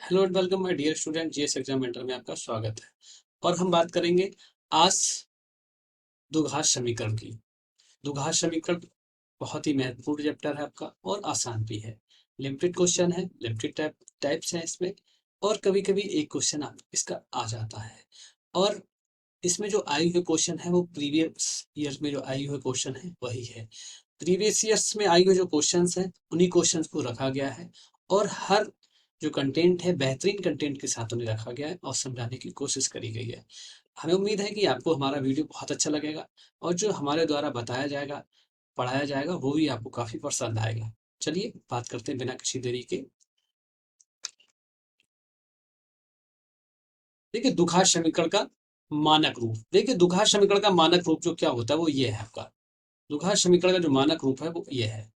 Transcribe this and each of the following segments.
Hello and welcome my dear student, GS exam mentor में आपका स्वागत है। और हम बात करेंगे आज द्विघात समीकरण की। द्विघात समीकरण बहुत ही महत्वपूर्ण चैप्टर है आपका और आसान भी है। लिमिटेड क्वेश्चन है, लिमिटेड टाइप्स हैं इसमें। और कभी कभी एक क्वेश्चन आप इसका आ जाता है। और इसमें जो आई हुए क्वेश्चन है वो प्रीवियस ईयर में जो आई हुए क्वेश्चन है वही है। प्रीवियस ईयर्स में आई हुए जो क्वेश्चंस हैं उन्हीं क्वेश्चंस को रखा गया है। और हर जो कंटेंट है बेहतरीन कंटेंट के साथ उन्हें रखा गया है और समझाने की कोशिश करी गई है। हमें उम्मीद है कि आपको हमारा वीडियो बहुत अच्छा लगेगा और जो हमारे द्वारा बताया जाएगा, पढ़ाया जाएगा, वो भी आपको काफी पसंद आएगा। चलिए बात करते हैं बिना किसी देरी के। देखिए द्विघात समीकरण का मानक रूप, देखिए द्विघात समीकरण का मानक रूप जो क्या होता है वो ये है आपका। द्विघात समीकरण का जो मानक रूप है वो ये है।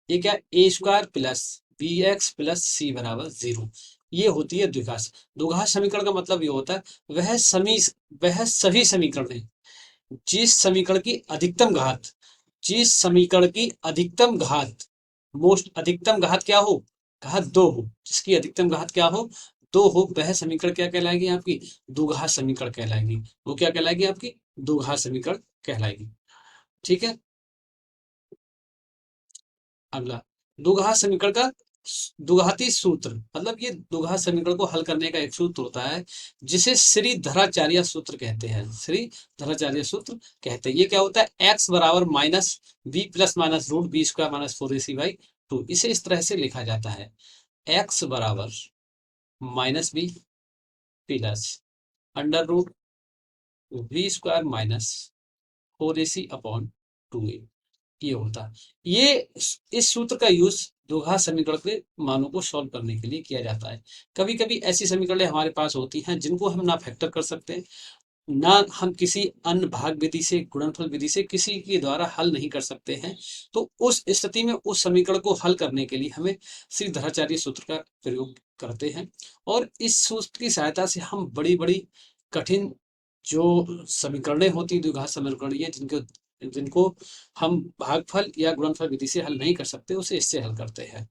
ये क्या, A square plus B x plus सी बराबर जीरो। ये होती है द्विघात। द्विघात समीकरण का मतलब ये होता है वह सभी समीकरण है जिस समीकरण की अधिकतम घात, जिस समीकरण की अधिकतम घात, मोस्ट अधिकतम घात क्या हो, घात दो हो, जिसकी अधिकतम घात क्या हो, दो हो, वह समीकरण क्या कहलाएगी आपकी, द्विघात समीकरण कहलाएगी। वो क्या कहलाएगी आपकी, द्विघात समीकरण कहलाएगी। ठीक है। अगला, द्विघात समीकरण का द्विघाती सूत्र, मतलब ये द्विघात समीकरण को हल करने का एक सूत्र होता है जिसे श्रीधराचार्य सूत्र कहते हैं। श्रीधराचार्य सूत्र कहते हैं। ये क्या होता है, एक्स बराबर minus B plus minus root B square minus four A C by two. इसे इस तरह से लिखा जाता है, एक्स बराबर minus B plus under root B square minus four A C upon two A. ये होता है। ये इस सूत्र का यूज द्विघात समीकरण के मानों को सॉल्व करने के लिए किया जाता है। कभी कभी ऐसी समीकरणें हमारे पास होती हैं जिनको हम ना फैक्टर कर सकते हैं, ना हम किसी अन्य भाग विधि से, गुणनफल विधि से किसी के द्वारा हल नहीं कर सकते हैं। तो उस स्थिति में उस समीकरण को हल करने के लिए हमें श्रीधराचार्य सूत्र का प्रयोग करते हैं। और इस सूत्र की सहायता से हम बड़ी बड़ी कठिन जो समीकरणें होती हैं, द्विघात समीकरण, ये जिनको जिनको हम भागफल या गुणनफल विधि से हल नहीं कर सकते, उसे इससे हल करते हैं।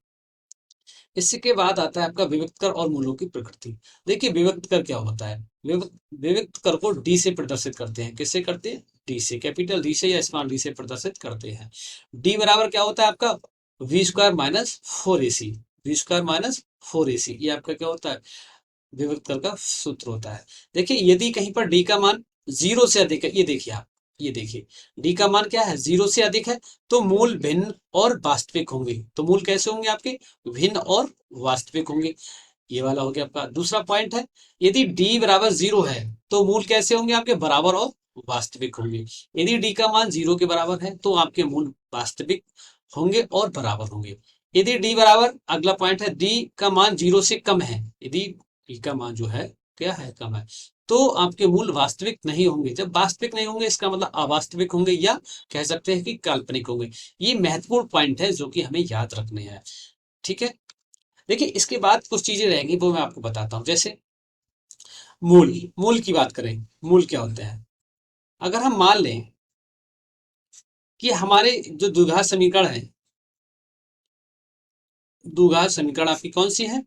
इसके बाद आता है आपका विविक्त कर और मूलों की प्रकृति। देखिए विविक्त कर क्या होता है, विविक्त कर को डी से प्रदर्शित करते हैं। किससे करते हैं, डी से, कैपिटल डी से या स्मॉल डी से प्रदर्शित करते हैं। डी बराबर क्या होता है आपका, B square minus four A C. B square minus four A C, ये आपका क्या होता है, विविक्त कर का सूत्र होता है। देखिए यदि कहीं पर डी का मान जीरो से अधिक है, ये देखिए आप, ये देखिए डी का मान क्या है, जीरो से अधिक है, तो मूल भिन्न और वास्तविक होंगे। तो मूल कैसे होंगे आपके, भिन्न और वास्तविक होंगे। ये वाला हो गया आपका दूसरा पॉइंट है। यदि डी बराबर जीरो है तो मूल कैसे होंगे आपके, बराबर और वास्तविक होंगे। यदि डी का मान जीरो के बराबर है तो आपके मूल वास्तविक होंगे और बराबर होंगे। यदि डी बराबर, अगला पॉइंट है, डी का मान जीरो से कम है, यदि डी का मान जो है क्या है, कम है, तो आपके मूल वास्तविक नहीं होंगे। जब वास्तविक नहीं होंगे इसका मतलब अवास्तविक होंगे, या कह सकते हैं कि काल्पनिक होंगे। ये महत्वपूर्ण पॉइंट है जो कि हमें याद रखने हैं। ठीक है। देखिए इसके बाद कुछ चीजें रहेंगी वो मैं आपको बताता हूं। जैसे मूल, मूल की बात करें, मूल क्या होते हैं। अगर हम मान लें कि हमारे जो द्विघात समीकरण है, द्विघात समीकरण आपकी कौन सी है,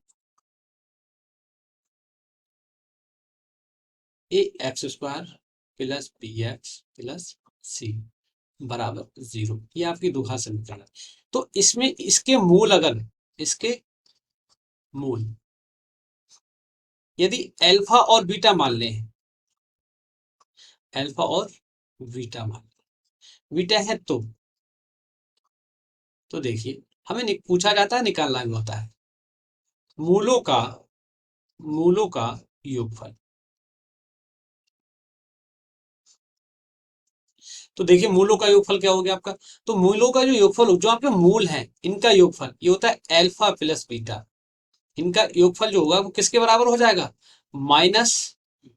a x square plus B x plus सी बराबर जीरो, ये आपकी द्विघात समीकरण है। तो इसमें इसके मूल, अगर इसके मूल यदि अल्फा और बीटा मान लें, अल्फा और बीटा मान, बीटा है तो देखिए हमें पूछा जाता है, निकालना भी होता है मूलों का, मूलों का योगफल। तो देखिए मूलों का योगफल क्या हो गया आपका, तो मूलों का जो योगफल, जो आपके मूल हैं इनका योगफल, ये होता है अल्फा प्लस बीटा। इनका योगफल जो होगा वो किसके बराबर हो जाएगा, माइनस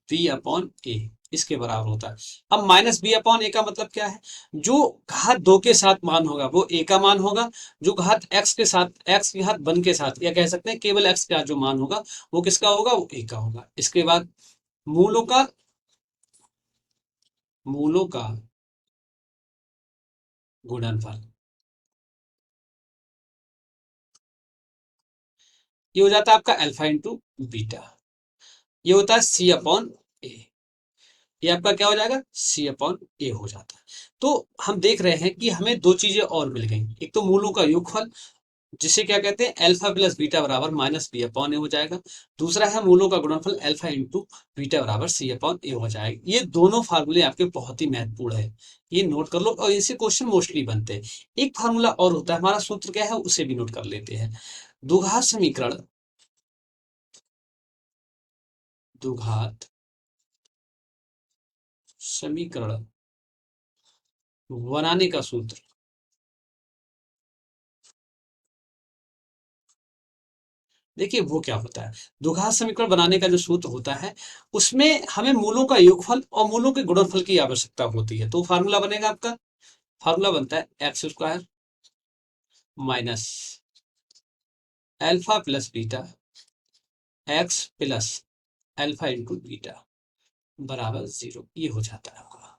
बी अपॉन ए, इसके बराबर होता है। अब माइनस बी अपॉन ए का मतलब क्या है, जो घात दो के साथ मान होगा वो ए का मान होगा, जो घात एक्स के साथ, एक्स की घात वन के साथ, या कह सकते हैं केवल एक्स का जो मान होगा वो किसका होगा, वो ए का होगा। इसके बाद मूलों का, मूलों का गुणनफल, ये हो जाता है आपका अल्फा इंटू बीटा, ये होता है सी अपॉन ए। ये आपका क्या हो जाएगा, सी अपॉन ए हो जाता है। तो हम देख रहे हैं कि हमें दो चीजें और मिल गई, एक तो मूलों का योगफल जिसे क्या कहते हैं अल्फा प्लस बीटा बराबर माइनस बी अपॉन ए हो जाएगा, दूसरा है मूलों का गुणनफल अल्फा इंटू बीटा बराबर सी अपॉन ए हो जाएगा। ये दोनों फार्मूले आपके बहुत ही महत्वपूर्ण है, ये नोट कर लो और इनसे क्वेश्चन मोस्टली बनते हैं। एक फार्मूला और होता है, हमारा सूत्र क्या है उसे भी नोट कर लेते हैं। द्विघात समीकरण, द्विघात समीकरण बनाने का सूत्र, देखिए वो क्या होता है, द्विघात समीकरण बनाने का जो सूत्र होता है उसमें हमें मूलों का योगफल और मूलों के गुणनफल की आवश्यकता होती है। तो फार्मूला बनेगा आपका, फार्मूला बनता है x square minus alpha plus beta x plus alpha into beta बराबर 0, ये हो जाता है आपका,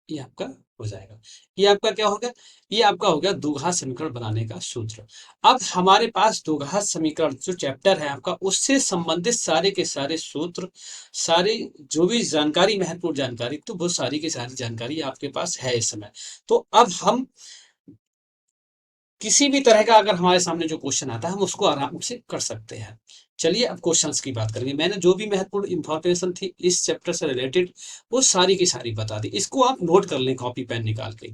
ये आपका हो जाएगा। ये आपका क्या हो गया, ये आपका हो गया द्विघात समीकरण बनाने का सूत्र। अब हमारे पास द्विघात समीकरण जो चैप्टर है आपका उससे संबंधित सारे के सारे सूत्र, सारे जो भी जानकारी महत्वपूर्ण जानकारी, तो वो सारी की सारी जानकारी आपके पास है इस समय। तो अब हम किसी भी तरह का अगर हमारे सामने जो क्वेश्चन आता है हम उसको आराम से कर सकते हैं। चलिए अब क्वेश्चंस की बात करेंगे। मैंने जो भी महत्वपूर्ण इंफॉर्मेशन थी इस चैप्टर से रिलेटेड वो सारी की सारी बता दी, इसको आप नोट कर लें कॉपी पेन निकाल के।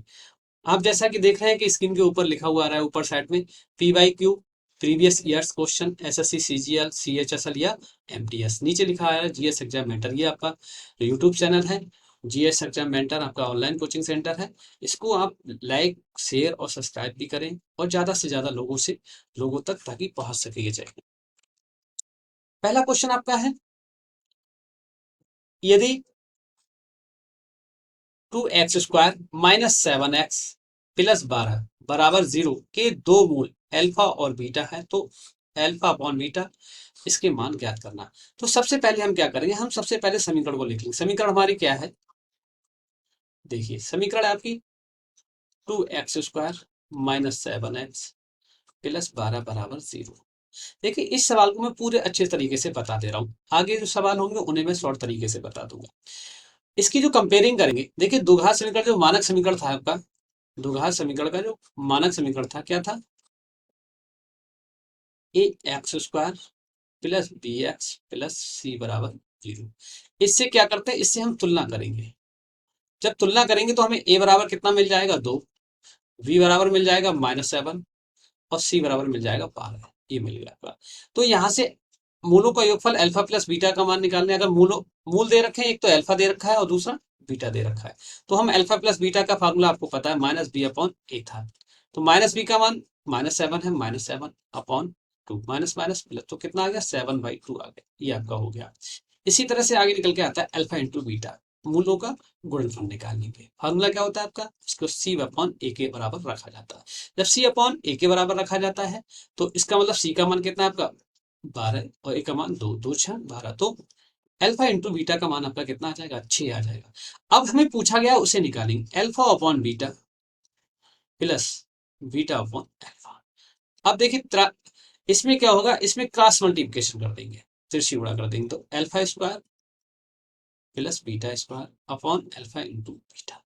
आप जैसा कि देख रहे हैं कि स्क्रीन के ऊपर लिखा हुआ आ रहा है ऊपर साइड में P Y Q previous years question SSC CGL CHSL या एमटीएस, नीचे लिखा है जीएस एग्जाम मेंटर, ये आपका यूट्यूब चैनल है जीएस एग्जाम मेंटर, आपका ऑनलाइन कोचिंग सेंटर है। इसको आप लाइक शेयर और सब्सक्राइब भी करें और ज्यादा से ज्यादा लोगों तक ताकि पहुंच सके ये चाहिए। पहला क्वेश्चन आपका है, यदि 2x² माइनस 7x प्लस 12 बराबर 0 के दो मूल अल्फा और बीटा है तो अल्फा अपॉन बीटा इसके मान ज्ञात करना। तो सबसे पहले हम क्या करेंगे, हम सबसे पहले समीकरण को लिख लेंगे। समीकरण हमारी क्या है, देखिए समीकरण है आपकी 2x² माइनस 7x प्लस 12 बराबर 0। देखिए इस सवाल को मैं पूरे अच्छे तरीके से बता दे रहा हूँ, आगे जो सवाल होंगे उन्हें मैं शॉर्ट तरीके से बता दूंगा। इसकी जो कंपेयरिंग करेंगे, देखिए द्विघात समीकरण जो मानक समीकरण था आपका, द्विघात समीकरण का जो मानक समीकरण था क्या था, A x square plus B x plus सी बराबर 0। इससे क्या करते हैं, इससे हम तुलना करेंगे। जब तुलना करेंगे तो हमें ए बराबर कितना मिल जाएगा 2, बी बराबर मिल जाएगा -7 और सी बराबर मिल जाएगा 12, ये मिल गया आपका। तो यहाँ से मूलों का योगफल अल्फा प्लस बीटा का मान निकालने, अगर मूल दे रखे हैं, एक तो अल्फा दे रखा है और दूसरा बीटा दे रखा है, तो हम अल्फा प्लस बीटा का फार्मूला आपको पता है माइनस बी अपॉन ए था। तो माइनस बी का मान -7 है, -7 अपॉन 2, माइनस माइनस प्लस, तो कितना आ गया 7/2 आ गया, ये आपका हो गया। इसी तरह से आगे निकल के आता है अल्फा इंटू बीटा, मूलों का गुणनफल निकालने के फार्मूला क्या होता है आपका, इसको सी अपॉन ए के बराबर रखा जाता है। जब सी अपॉन ए के बराबर रखा जाता है तो इसका मतलब सी का मान कितना है आपका 12 और ए का मान 2, 2 6 12, तो अल्फा इंटू बीटा का मान आपका कितना आ जाएगा 6 आ जाएगा। अब हमें पूछा गया उसे निकालेंगे, alpha upon beta plus beta upon alpha. अब देखिए इसमें क्या होगा, इसमें क्रॉस मल्टीप्लिकेशन कर देंगे, तिरछी गुणा कर देंगे, तो alpha square plus beta square upon alpha into beta,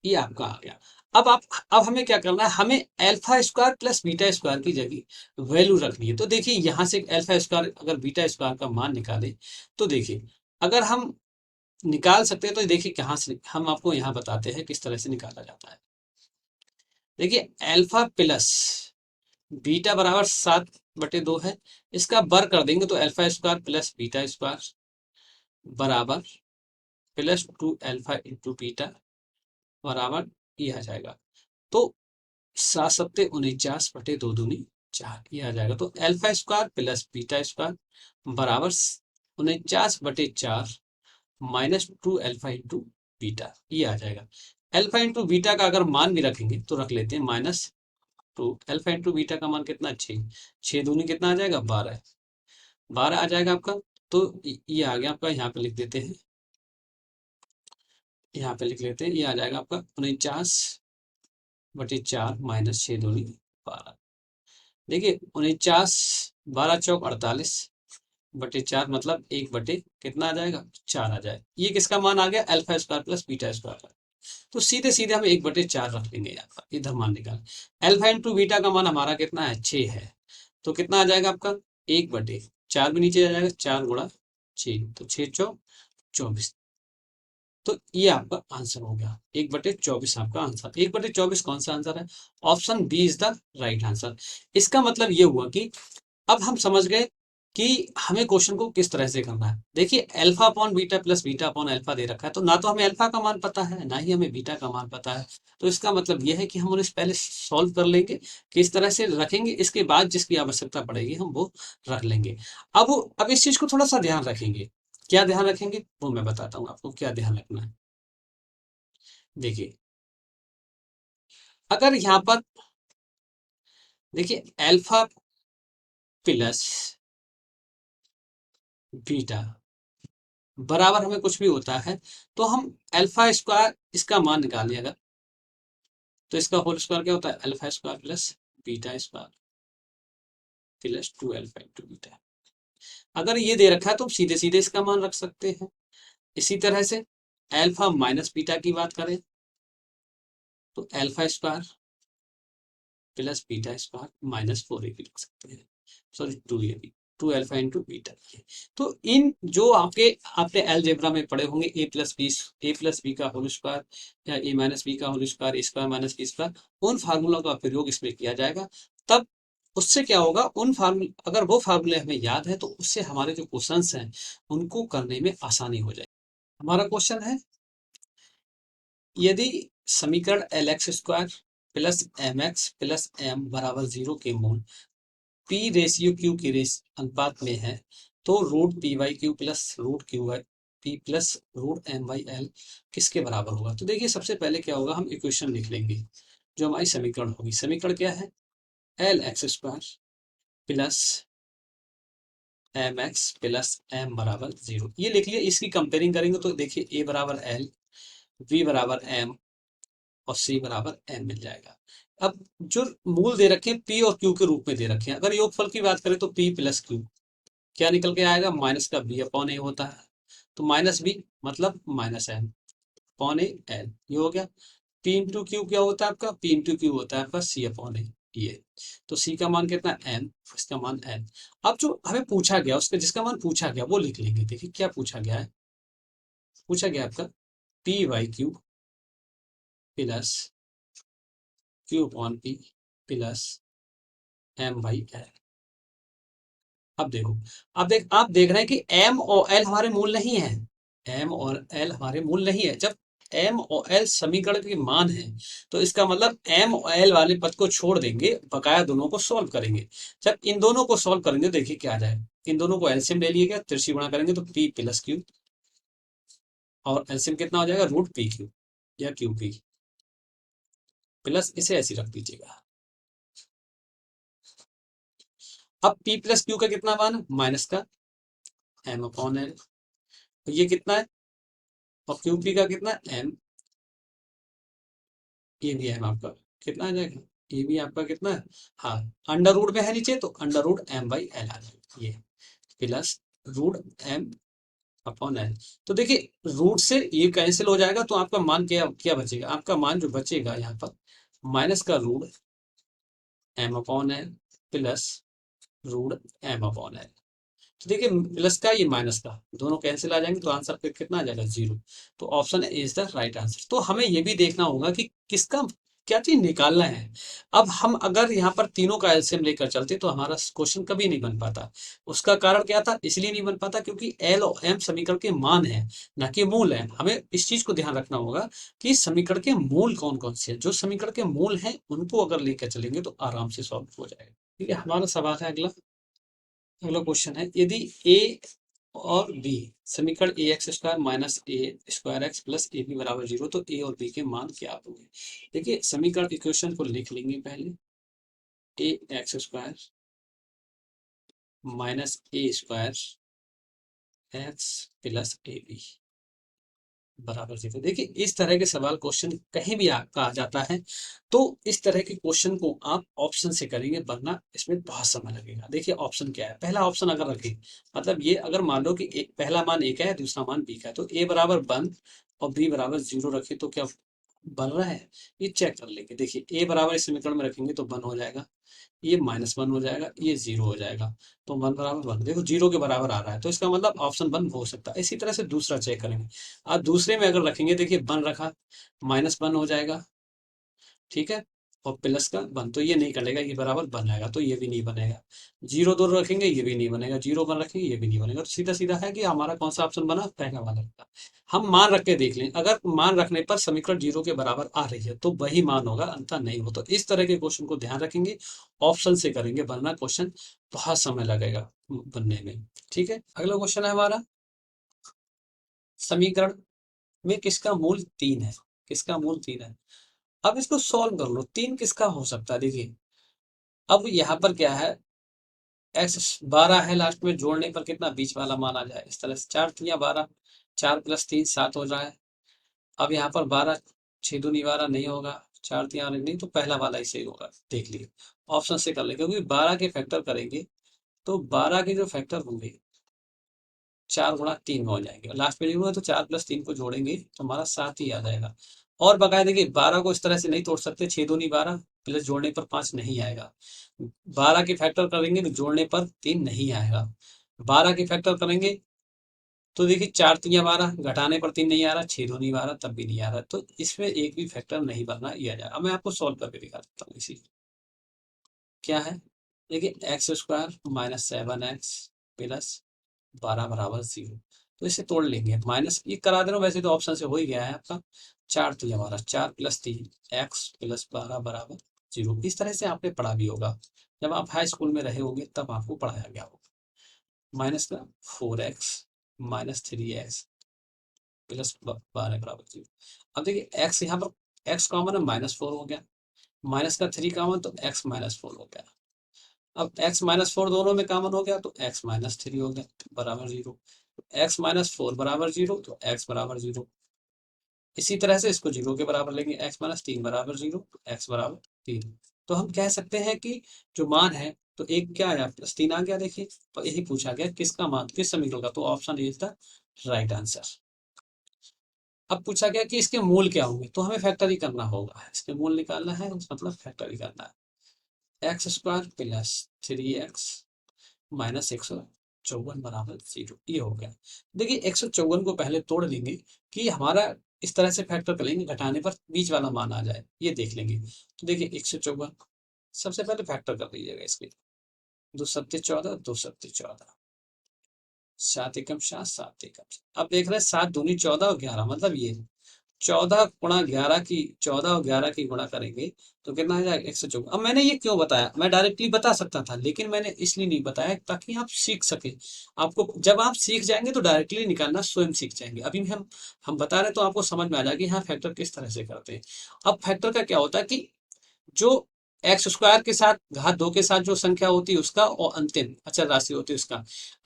ये आपका आ गया। अब हमें क्या करना है, हमें alpha square plus beta square की जगह वैल्यू रखनी है। तो देखिए यहां से अल्फा स्क्वायर अगर बीटा स्क्वायर का मान निकाले तो देखिए अगर हम निकाल सकते हैं तो देखिए कहाँ से हम आपको यहाँ बताते हैं किस तरह से निकाला जाता है। देखिए अल्फा प्लस बीटा बराबर 7/2 है, इसका वर्ग कर देंगे तो alpha square plus beta square बराबर +2 अल्फा इंटू बीटा बराबर ये आ जाएगा। तो 7×7 = 49/2 = 4, ये आ जाएगा। तो alpha square plus beta square बराबर 49/4 -2 अल्फा इंटू बीटा, ये आ जाएगा। अल्फा इंटू बीटा का अगर मान भी रखेंगे तो रख लेते हैं -2, अल्फा इंटू बीटा का मान कितना 6, 6×2 कितना आ जाएगा 12, 12 आ जाएगा आपका। तो ये आ गया आपका, यहाँ पे लिख देते हैं, यहाँ पे लिख लेते हैं, ये आ जाएगा आपका 49/4 -6×2 = 12। देखिए 49, 12 चौक 48 बटे 4 मतलब 1 बटे कितना आ जाएगा, 4 आ जाएगा। ये किसका मान आ गया, alpha square plus beta square का। तो सीधे सीधे हम 1/4 रख लेंगे यहाँ पर, इधर मान निकाल। अल्फा इंटू बीटा का मान हमारा कितना है, 6 है। तो कितना आ जाएगा आपका, 1/4 भी नीचे आ जाएगा, 4 गुणा 6, तो 6 चौक 24। तो ये आपका आंसर हो गया, 1/24 आपका आंसर। 1/24 कौन सा आंसर है, option B is the right answer. इसका मतलब ये हुआ कि अब हम समझ गए कि हमें क्वेश्चन को किस तरह से करना है। देखिए alpha upon beta plus beta upon alpha दे रखा है, तो ना तो हमें अल्फा का मान पता है, ना ही हमें बीटा का मान पता है। तो इसका मतलब यह है कि हम उन्हें पहले सॉल्व कर लेंगे, किस तरह से रखेंगे, इसके बाद जिसकी आवश्यकता पड़ेगी हम वो रख लेंगे। अब इस चीज को थोड़ा सा ध्यान रखेंगे। क्या ध्यान रखेंगे वो मैं बताता हूँ आपको, क्या ध्यान रखना है। देखिए अगर यहाँ पर देखिए अल्फा प्लस बीटा बराबर हमें कुछ भी होता है, तो हम अल्फा स्क्वायर इसका मान निकालें अगर, तो इसका होल स्क्वायर क्या होता है, alpha square plus beta square plus 2 alpha into beta. अगर ये दे रखा है तो हम सीधे सीधे इसका मान रख सकते हैं। इसी तरह से अल्फा माइनस बीटा की बात करें तो alpha square plus beta square -4 a भी लिख सकते हैं, sorry 2 a b, 2 alpha into beta. तो इन जो आपने अलजेब्रा में पढ़े होंगे ए प्लस बी का होल स्क्वायर या ए माइनस बी का whole square, a square minus b square, उन फार्मूला का प्रयोग इसमें किया जाएगा। तब उससे क्या होगा, उन फार्मूला अगर वो फार्मूले हमें याद है तो उससे हमारे जो क्वेश्चंस हैं उनको करने में आसानी हो जाएगी। हमारा क्वेश्चन है, यदि समीकरण l x square plus m x plus m बराबर 0 के मूल पी रेशियो क्यू के अनुपात में है, तो root p by q plus root q by p plus root M by l किसके बराबर होगा। तो देखिए सबसे पहले क्या होगा, हम इक्वेशन लिख लेंगे। जो हमारी समीकरण होगी, समीकरण क्या है, l x square plus m x plus m बराबर 0, ये लिख लिया। इसकी कंपेयरिंग करेंगे तो देखिए ए बराबर एल, बी बराबर एम और सी बराबर एम मिल जाएगा। अब जो मूल दे रखे हैं पी और क्यू के रूप में दे रखे हैं, अगर योगफल की बात करें तो पी प्लस क्यू क्या निकल के आएगा, माइनस का बी अपॉन ए होता है, तो माइनस बी मतलब minus m upon a l, ये हो गया। पी इंटू क्यू क्या होता है आपका, पी इंटू क्यू होता है आपका सी अपॉन ए, ये। तो सी का मान कितना है एम, इसका मान एन। अब जो हमें पूछा गया उसका जिसका मान पूछा गया वो लिख लेंगे। देखिए क्या पूछा गया है, पूछा गया आपका p by q plus q upon p plus m by l. अब देखो, आप देख रहे हैं कि एम और एल हमारे मूल नहीं है, एम और एल हमारे मूल नहीं है। जब एम और एल समीकरण के मान है तो इसका मतलब एम और एल वाले पद को छोड़ देंगे, बकाया दोनों को सॉल्व करेंगे। जब इन दोनों को सॉल्व करेंगे देखिए क्या आ जाए, इन दोनों को एलसीएम ले लिएगा, तिरछी गुणा करेंगे तो पी प्लस क्यू, और एलसीएम कितना हो जाएगा, रूट पी क्यू या क्यू पी प्लस, इसे ऐसे रख दीजिएगा। अब पी प्लस क्यू का कितना मान है, माइनस का एम अपॉन एल, तो ये कितना है, और क्यू पी का कितना है एम, ये भी एम आपका कितना आ जाएगा, ये भी आपका कितना है, हाँ अंडर रूट में है नीचे तो under root M by L आ जाएगा, ये plus root M upon L. तो देखिए रूट से ये कैंसिल हो जाएगा, तो आपका मान क्या क्या बचेगा, आपका मान जो बचेगा यहाँ पर माइनस का root M upon l plus root M upon L. तो देखिए प्लस का ये माइनस का दोनों कैंसिल आ जाएंगे, तो आंसर फिर कितना आ जाएगा, 0। तो option A is the right answer. तो हमें ये भी देखना होगा कि किसका क्या चीज निकालना है। अब हम अगर यहाँ पर तीनों का एलसीएम लेकर चलते तो हमारा क्वेश्चन कभी नहीं बन पाता। उसका कारण क्या था, इसलिए नहीं बन पाता क्योंकि एल और एम समीकरण के मान है, ना कि मूल है। हमें इस चीज को ध्यान रखना होगा कि समीकरण के मूल कौन कौन से हैं। जो समीकरण के मूल हैं उनको अगर लेकर चलेंगे तो आराम से सॉल्व हो जाएगा। ठीक है, हमारा सवाल है अगला। अगला क्वेश्चन है, यदि ए और बी समीकरण A x square minus A square x plus A B बराबर 0, तो ए और बी के मान क्या होंगे। देखिए समीकरण इक्वेशन को लिख लेंगे पहले, a x square minus A square x plus A B बराबर जीरो। देखिए इस तरह के सवाल क्वेश्चन कहीं भी आ जाता है तो इस तरह के क्वेश्चन को आप ऑप्शन से करेंगे, वरना इसमें बहुत समय लगेगा। देखिए ऑप्शन क्या है, पहला ऑप्शन अगर रखें, मतलब ये अगर मान लो कि पहला मान एक है, दूसरा मान बी का है, तो ए बराबर वन और बी बराबर जीरो रखे तो क्या बन रहा है, ये चेक कर लेंगे। देखिए ए बराबर इस समीकरण में रखेंगे तो वन हो जाएगा, ये -1 हो जाएगा, ये 0 हो जाएगा, तो 1 बराबर 1, देखो 0 के बराबर आ रहा है, तो इसका मतलब ऑप्शन 1 हो सकता है। इसी तरह से दूसरा चेक करेंगे, आप दूसरे में अगर रखेंगे, देखिए 1 रखा, -1 हो जाएगा, ठीक है, और प्लस का 1, तो ये नहीं करेगा, ये बराबर बनेगा, तो ये भी नहीं बनेगा। 0 2 रखेंगे, ये भी नहीं बनेगा, 0 1 रखेंगे, ये भी नहीं बनेगा, तो सीधा सीधा है कि हमारा कौन सा ऑप्शन बना, पहला वाला बना। हम मान रख के देख लें, अगर मान रखने पर समीकरण 0 के बराबर आ रही है तो वही मान होगा, अन्यथा नहीं हो। तो इस तरह के क्वेश्चन को ध्यान रखेंगे, ऑप्शन से करेंगे, वरना क्वेश्चन बहुत समय लगेगा बनने में। ठीक है, अगला क्वेश्चन है हमारा, समीकरण में किसका मूल 3 है, किसका मूल 3 है। अब इसको सॉल्व कर लो, 3 किसका हो सकता है। देखिए अब यहाँ पर क्या है, एक्स 12 है, लास्ट में जोड़ने पर कितना बीच वाला मान आ जाए, इस तरह से 4 3 12, 4 + 3 7 हो रहा है। अब यहाँ पर 12 6 दूनी 12 नहीं होगा, 4 3 8 नहीं, तो पहला वाला ही सही होगा, देख लीजिए। ऑप्शन से कर लेंगे, क्योंकि 12 के फैक्टर करेंगे तो 12 के जो फैक्टर होंगे 4 गुणा 3 में हो जाएंगे, लास्ट में जीरो है तो 4 + 3 को जोड़ेंगे तो हमारा 7 ही आ जाएगा। और बकाया देखिए 12 को इस तरह से नहीं तोड़ सकते, 6 दूनी 12 प्लस जोड़ने पर 5 नहीं आएगा। 12 के फैक्टर करेंगे तो जोड़ने पर 3 नहीं आएगा। 12 के फैक्टर करेंगे तो देखिए 4 3 12, घटाने पर 3 नहीं आ रहा, 6 दूनी 12 तब भी नहीं आ रहा, तो इसमें एक भी फैक्टर नहीं बनना, ये आ जाएगा। अब मैं आपको सॉल्व करके दिखा देता हूँ। इसी क्या है, देखिए x² - 7x प्लस 12 बराबर 0, तो इसे तोड़ लेंगे, माइनस ये करा दे रहा हूँ, वैसे तो ऑप्शन से हो ही गया है आपका। 4 3 हमारा 4 + 3 x प्लस 12 बराबर 0। इस तरह से आपने पढ़ा भी होगा, जब आप हाई स्कूल में रहे होंगे तब आपको पढ़ाया गया होगा। माइनस का 4x - 3x प्लस 12 बराबर 0। अब देखिए x यहाँ पर x कॉमन है, -4 हो गया, माइनस का 3 कॉमन, तो x -4 हो गया। अब x -4 दोनों में कॉमन हो गया तो x -3 हो गया बराबर 0। x -4 बराबर 0, तो x बराबर 0। इसी तरह से इसको 0 के बराबर लेंगे, x -3 बराबर 0, तो x बराबर 3। तो हम कह सकते हैं कि जो मान है, तो एक क्या आया, +3 आ गया। देखिए तो यही पूछा गया किसका मान, किस समीकरण का, तो option is the right answer. अब पूछा गया कि इसके मूल क्या होंगे, तो हमें फैक्टर ही करना होगा, इसके मूल निकालना है, मतलब फैक्टर ही करना है। x² प्लस 3x माइनस 154 बराबर 0, ये हो गया। देखिए 154 को पहले तोड़ लेंगे कि हमारा इस तरह से फैक्टर कर लेंगे, घटाने पर बीच वाला मान आ जाए, ये देख लेंगे। तो देखिए 154 सबसे पहले फैक्टर कर लीजिएगा इसके, 2 सत्ते 14, 2 सत्ते 14, 7 एकम 7, 7 एकम 7। अब देख रहे हैं 7 दूनी 14 और 11, मतलब ये 14 गुणा 11 की, 14 और 11 की गुणा करेंगे तो कितना आ जाएगा 154। अब मैंने ये क्यों बताया, मैं डायरेक्टली बता सकता था, लेकिन मैंने इसलिए नहीं बताया ताकि आप सीख सके। आपको जब आप सीख जाएंगे तो डायरेक्टली निकालना स्वयं सीख जाएंगे। अभी हम बता रहे तो आपको समझ में आ जाएगी हाँ फैक्टर किस तरह से करते हैं। अब फैक्टर का क्या होता है कि जो x² के साथ घात 2 के साथ जो संख्या होती है उसका, और अंतिम अचर राशि होती है उसका,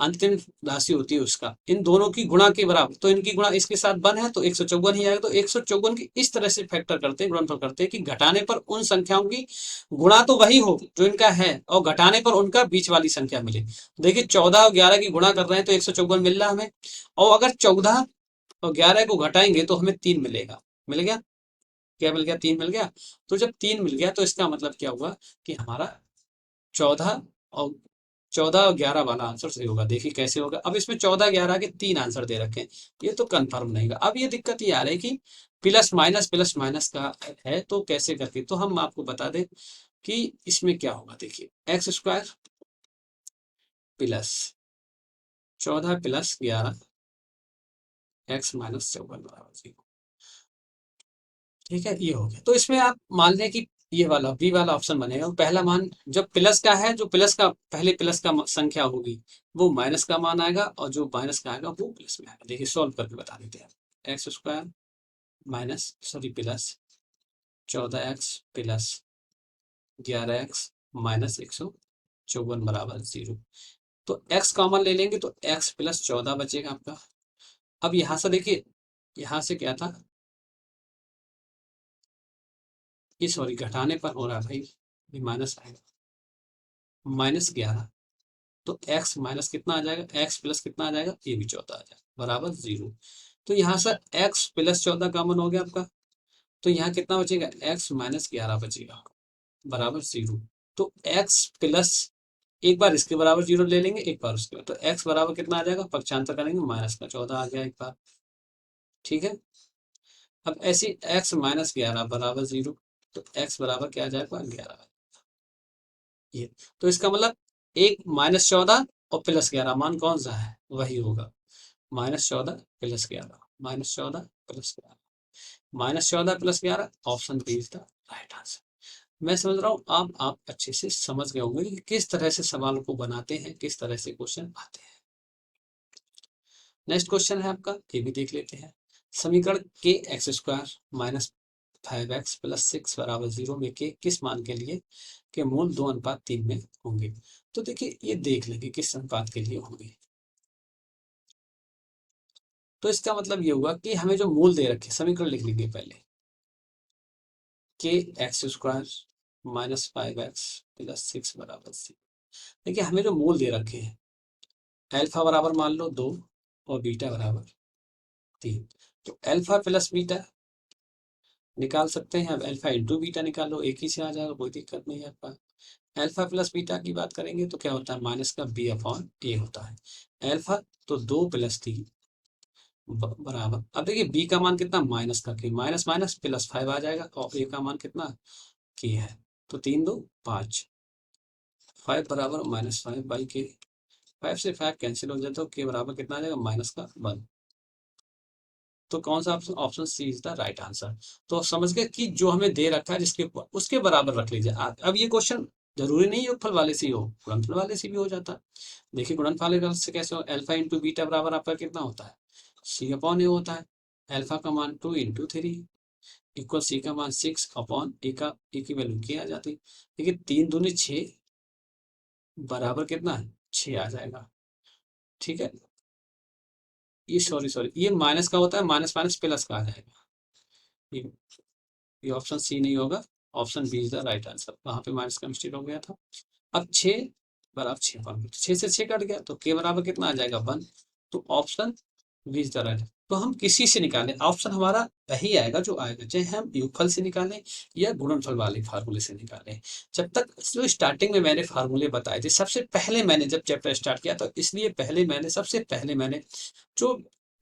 अंतिम राशि होती है उसका, इन दोनों की गुणा के बराबर, तो इनकी गुणा इसके साथ 1 है तो 154 ही आएगा। तो 154 की इस तरह से फैक्टर करते हैं, गुणनफल करते हैं कि घटाने पर उन संख्याओं की गुणा तो वही हो जो इनका है, और घटाने पर उनका बीच वाली संख्या मिले। देखिए 14 और 11 की गुणा कर रहे हैं तो 154 मिल रहा है हमें, और अगर 14 और 11 को घटाएंगे तो हमें 3 मिलेगा। मिल गया, क्या मिल गया, 3 मिल गया। तो जब 3 मिल गया तो इसका मतलब क्या हुआ कि हमारा 14 और 11 वाला आंसर सही होगा। देखिए कैसे होगा, अब इसमें 14 11 के 3 आंसर दे रखे हैं, ये तो कंफर्म नहीं होगा। अब ये दिक्कत ये आ रही है कि प्लस माइनस का है, तो कैसे करके, तो हम आपको बता दें कि इसमें क्या होगा। देखिए x² प्लस 14 प्लस 11 x -54 बराबर 0, ठीक है, ये हो गया। तो इसमें आप मान लें कि ये वाला बी वाला ऑप्शन बनेगा, पहला मान जब प्लस का है, जो प्लस का पहले प्लस का संख्या होगी वो माइनस का मान आएगा, और जो माइनस का आएगा वो प्लस में आएगा। देखिए सॉल्व करके बता देते हैं, x² minus sorry plus 14x plus 11x minus 154 बराबर 0। तो x कॉमन ले लेंगे तो x प्लस 14 बचेगा आपका। अब यहां से देखिए यहां से क्या था, ये सॉरी घटाने पर हो रहा है भाई, ये माइनस आएगा, -11। तो x माइनस कितना आ जाएगा, x प्लस कितना आ जाएगा, ये भी 14 आ जाएगा बराबर 0। तो यहाँ से x प्लस 14 कॉमन हो गया आपका, तो यहाँ कितना बचेगा, x माइनस 11 बचेगा बराबर 0। तो x प्लस, एक बार इसके बराबर 0 ले लेंगे, एक बार उसके, तो x बराबर कितना आ जाएगा, पक्षांतर करेंगे माइनस का 14 आ गया एक बार, ठीक है। अब ऐसे x माइनस 11 बराबर 0, तो x बराबर क्या आ जाएगा, 11। ये तो इसका मतलब एक -14 और +11 मान कौन सा है, वही होगा, -14 +11, -14 +11, -14 +11, option B is the right answer. मैं समझ रहा हूँ आप अच्छे से समझ गए होंगे कि किस तरह से सवालों को बनाते हैं, किस तरह से क्वेश्चन आते हैं। नेक्स्ट क्वेश्चन है आपका, ये भी देख लेते हैं। समीकरण के x square minus 5x plus 6 बराबर 0 में के किस मान के लिए के मूल 2:3 में होंगे। तो देखिए ये देख लेंगे किस अनुपात के लिए होंगे। तो इसका मतलब ये हुआ कि हमें जो मूल दे रखे, समीकरण लिख लेंगे पहले, के x square minus 5x plus 6 बराबर 0। देखिए हमें जो मूल दे रखे हैं, अल्फा बराबर मान लो 2 और बीटा बराबर 3। तो अल्फा प्लस बीटा निकाल सकते हैं, अब अल्फा इंटू बीटा निकालो, एक ही से आ जाएगा, कोई दिक्कत नहीं है आपका। अल्फा प्लस बीटा की बात करेंगे तो क्या होता है, माइनस का बी अपॉन ए होता है। अल्फा तो 2 + 3 बराबर, अब देखिए बी का मान कितना, माइनस का के, माइनस माइनस प्लस 5 आ जाएगा, और ए का मान कितना के है, तो 3 2 5, 5 बराबर -5/के, 5 से 5 कैंसिल हो जाता है, तो के बराबर कितना आ जाएगा, -1। तो कौन सा option, option C is the right answer. तो आप समझ गए कि जो हमें दे रखा है जिसके उसके बराबर रख लीजिए। अब ये क्वेश्चन जरूरी नहीं योगफल वाले से ही हो, गुणनफल वाले से भी हो जाता है। देखिए गुणनफल वाले से कैसे हो, अल्फा इंटू बीटा बराबर आपका कितना होता है, सी अपॉन ए होता है। अल्फा का मान 2 × 3 इक्वल सी का मान 6 अपॉन ए का, ए की वैल्यू क्या आ जाती है। देखिए 3 दूनी 6 बराबर कितना है, 6 आ जाएगा, ठीक है। ये सॉरी सॉरी ये माइनस का होता है, माइनस माइनस प्लस का आ जाएगा। ये ये ऑप्शन सी नहीं होगा, option B is the right answer. वहां पे माइनस का मिस्टेक हो गया था। अब 6 बराबर 6, 6 से 6 कट गया, तो के बराबर कितना आ जाएगा, 1। तो option B is the right. तो हम किसी से निकालें, ऑप्शन हमारा वही आएगा जो आएगा, चाहे हम योगफल से निकालें या गुणनफल वाले फार्मूले से निकालें। जब तक जो स्टार्टिंग में मैंने फार्मूले बताए थे, सबसे पहले मैंने जब चैप्टर स्टार्ट किया तो इसलिए पहले मैंने सबसे पहले मैंने जो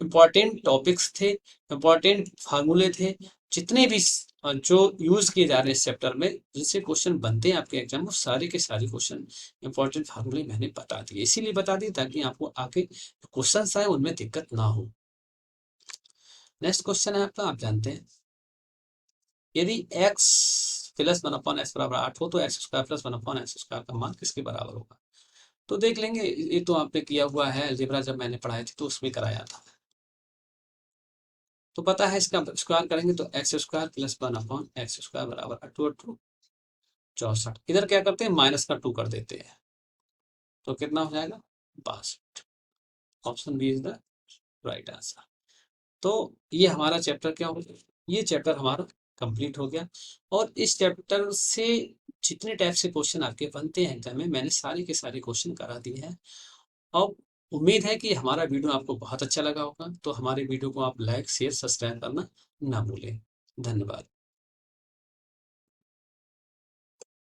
इम्पोर्टेंट टॉपिक्स थे, इम्पोर्टेंट फार्मूले थे, जितने भी जो यूज किए जा रहे हैं इस चैप्टर में, जिससे क्वेश्चन बनते हैं आपके एग्जाम में, सारे के सारे क्वेश्चन इंपॉर्टेंट फार्मूले मैंने बता दिए। इसीलिए बता दिए ताकि आपको आगे क्वेश्चन आए उनमें दिक्कत ना हो। नेक्स्ट क्वेश्चन है आपका, आप जानते हैं यदि x प्लस 1/x बराबर 8 हो तो x² प्लस 1/x² का मान किसके बराबर होगा। तो देख लेंगे, ये तो आपने किया हुआ है अलजेब्रा, जब मैंने पढ़ाई थी तो उसमें कराया था। तो पता है इसका स्क्वायर करेंगे तो x² प्लस 1/x² बराबर 8 64। इधर क्या करते हैं, माइनस का 2 कर देते हैं, तो कितना हो जाएगा, 62। Option B is the right answer. तो ये हमारा चैप्टर क्या हो गया, ये चैप्टर हमारा कंप्लीट हो गया। और इस चैप्टर से जितने टाइप से क्वेश्चन आपके बनते हैं एग्जाम में, मैंने सारे के सारे क्वेश्चन करा दिए हैं। और उम्मीद है कि हमारा वीडियो आपको बहुत अच्छा लगा होगा। तो हमारे वीडियो को आप लाइक शेयर सब्सक्राइब करना ना भूलें। धन्यवाद।